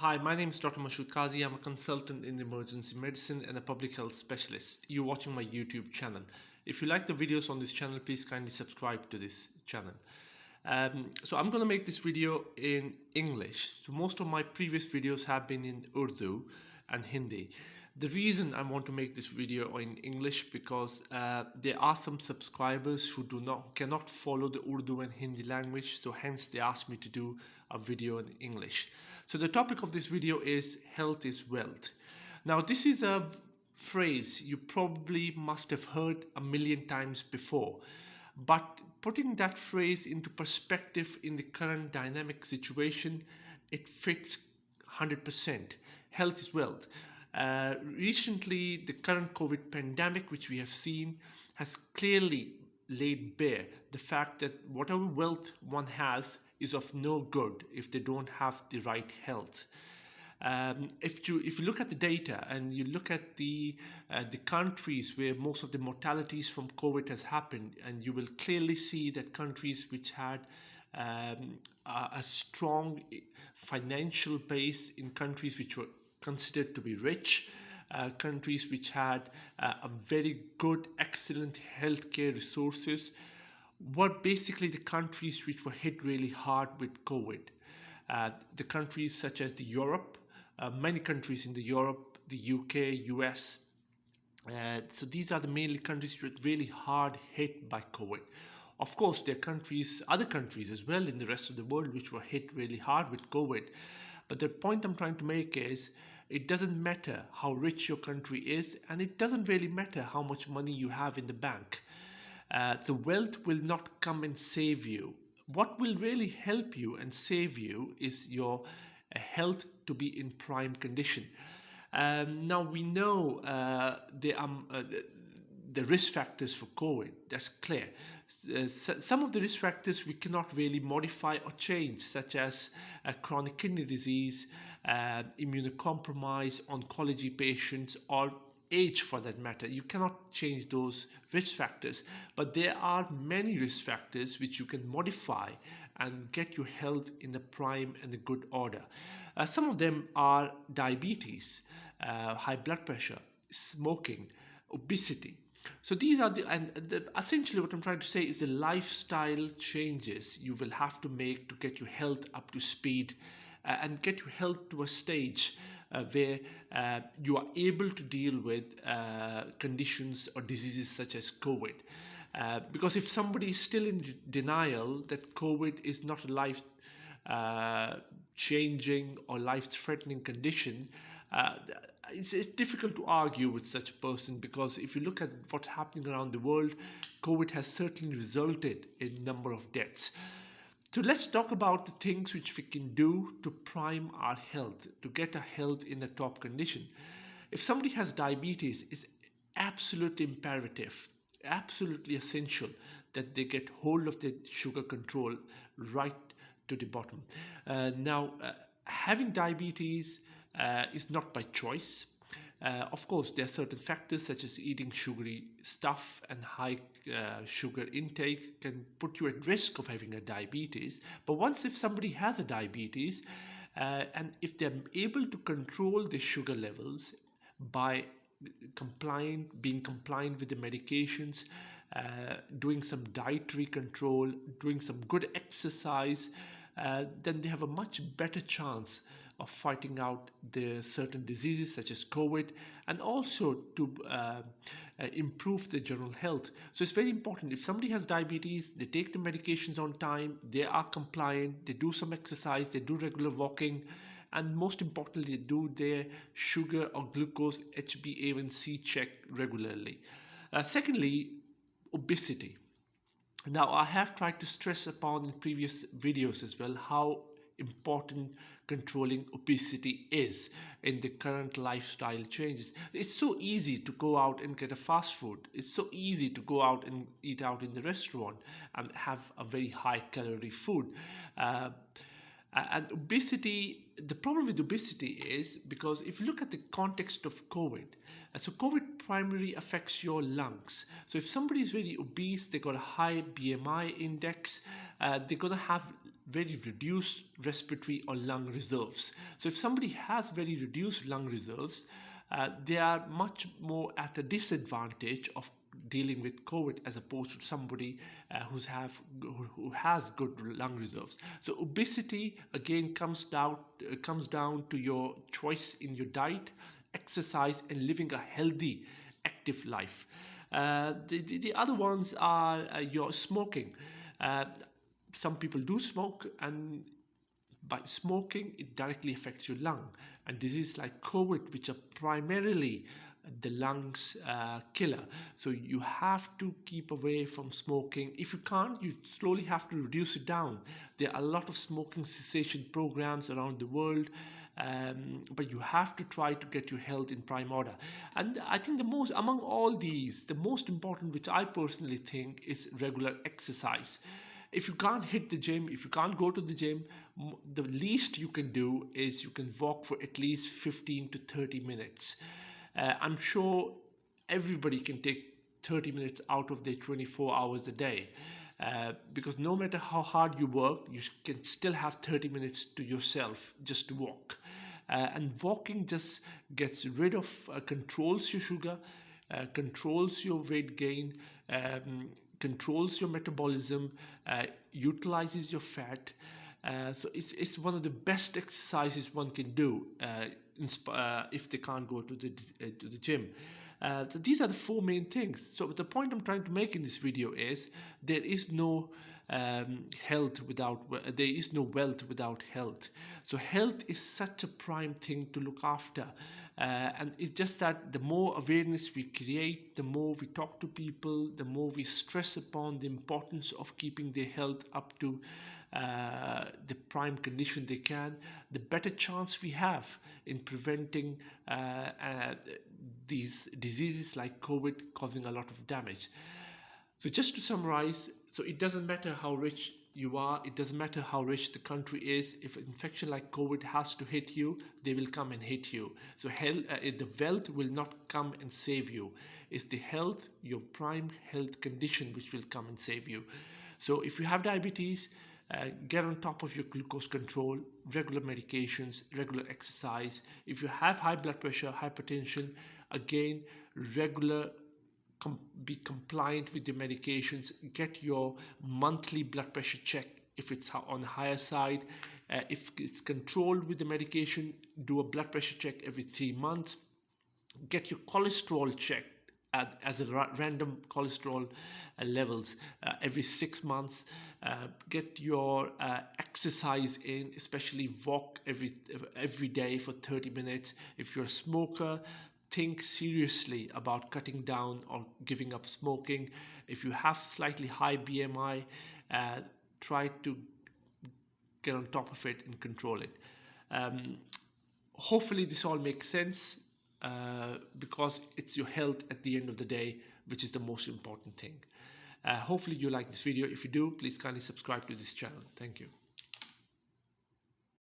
Hi, my name is Dr. Mashhood Qazi. I'm a consultant in emergency medicine and a public health specialist. You're watching my YouTube channel. If you like the videos on this channel, please kindly subscribe to this channel. So I'm going to make this video in English. So most of my previous videos have been in Urdu and Hindi. The reason I want to make this video in English because there are some subscribers who cannot follow the Urdu and Hindi language, so hence they asked me to do a video in English. So the topic of this video is health is wealth. Now this is a phrase you probably must have heard a million times before, but putting that phrase into perspective in the current dynamic situation, it fits 100%. Health is wealth. Recently, the current COVID pandemic, which we have seen, has clearly laid bare the fact that whatever wealth one has is of no good if they don't have the right health. If you look at the data and you look at the countries where most of the mortalities from COVID has happened, and you will clearly see that countries which had a strong financial base, in countries which were considered to be rich, countries which had a very good, excellent healthcare resources, were basically the countries which were hit really hard with COVID. The countries such as the Europe, many countries in the Europe, the UK, US. So these are the mainly countries which were really hard hit by COVID. Of course, there are countries, other countries as well in the rest of the world which were hit really hard with COVID. But the point I'm trying to make is it doesn't matter how rich your country is, and it doesn't really matter how much money you have in the bank. The wealth will not come and save you. What will really help you and save you is your health to be in prime condition. Now we know the risk factors for COVID, that's clear. Some of the risk factors we cannot really modify or change, such as chronic kidney disease, immunocompromise, oncology patients, or age for that matter. You cannot change those risk factors, but there are many risk factors which you can modify and get your health in the prime and the good order. Some of them are diabetes, high blood pressure, smoking, obesity. So these are essentially what I'm trying to say is the lifestyle changes you will have to make to get your health up to speed and get your health to a stage where you are able to deal with conditions or diseases such as COVID. Because if somebody is still in denial that COVID is not a life changing or life threatening condition, it's difficult to argue with such a person, because if you look at what's happening around the world, COVID has certainly resulted in a number of deaths. So let's talk about the things which we can do to prime our health, to get our health in the top condition. If somebody has diabetes, it's absolutely imperative, absolutely essential that they get hold of their sugar control right to the bottom. Now, having diabetes is not by choice. Of course, there are certain factors such as eating sugary stuff and high sugar intake can put you at risk of having a diabetes. But once if somebody has a diabetes, and if they're able to control the sugar levels by being compliant with the medications, doing some dietary control, doing some good exercise, then they have a much better chance of fighting out the certain diseases such as COVID, and also to improve their general health. So it's very important. If somebody has diabetes, they take the medications on time, they are compliant, they do some exercise, they do regular walking, and most importantly, they do their sugar or glucose HbA1c check regularly. Secondly, obesity. Now, I have tried to stress upon in previous videos as well how important controlling obesity is in the current lifestyle changes. It's so easy to go out and get a fast food. It's so easy to go out and eat out in the restaurant and have a very high calorie food. And obesity, the problem with obesity is because if you look at the context of COVID, so COVID primarily affects your lungs. So if somebody is very obese, they got a high BMI index, they're going to have very reduced respiratory or lung reserves. So if somebody has very reduced lung reserves, they are much more at a disadvantage of dealing with COVID as opposed to somebody who has good lung reserves. So obesity again comes down to your choice in your diet, exercise, and living a healthy, active life. The other ones are your smoking. Uh, some people do smoke, and by smoking it directly affects your lung, and diseases like COVID, which are primarily the lungs killer. So you have to keep away from smoking. If you can't, you slowly have to reduce it down. There are a lot of smoking cessation programs around the world, but you have to try to get your health in prime order. And I think the most among all these, the most important, which I personally think, is regular exercise. If you can't hit the gym, if you can't go to the gym, the least you can do is you can walk for at least 15 to 30 minutes. I'm sure everybody can take 30 minutes out of their 24 hours a day, because no matter how hard you work, you can still have 30 minutes to yourself just to walk. And walking just gets rid of, controls your sugar, controls your weight gain, controls your metabolism, utilizes your fat. So it's one of the best exercises one can do, if they can't go to the gym. So these are the four main things. So the point I'm trying to make in this video is there is no there is no wealth without health. So health is such a prime thing to look after, and it's just that the more awareness we create, the more we talk to people, the more we stress upon the importance of keeping their health up to the prime condition they can, the better chance we have in preventing these diseases like COVID causing a lot of damage. So just to summarize, so it doesn't matter how rich you are, it doesn't matter how rich the country is. If an infection like COVID has to hit you, they will come and hit you. So the wealth will not come and save you. It's the health, your prime health condition, which will come and save you. So if you have diabetes, get on top of your glucose control, regular medications, regular exercise. If you have high blood pressure, hypertension, again, be compliant with your medications. Get your monthly blood pressure check if it's on the higher side. If it's controlled with the medication, do a blood pressure check every 3 months. Get your cholesterol checked as a random cholesterol levels every 6 months. Get your exercise in, especially walk every day for 30 minutes. If you're a smoker, think seriously about cutting down or giving up smoking. If you have slightly high BMI, try to get on top of it and control it. Hopefully this all makes sense, because it's your health at the end of the day which is the most important thing. Hopefully you like this video. If you do, please kindly subscribe to this channel. Thank you.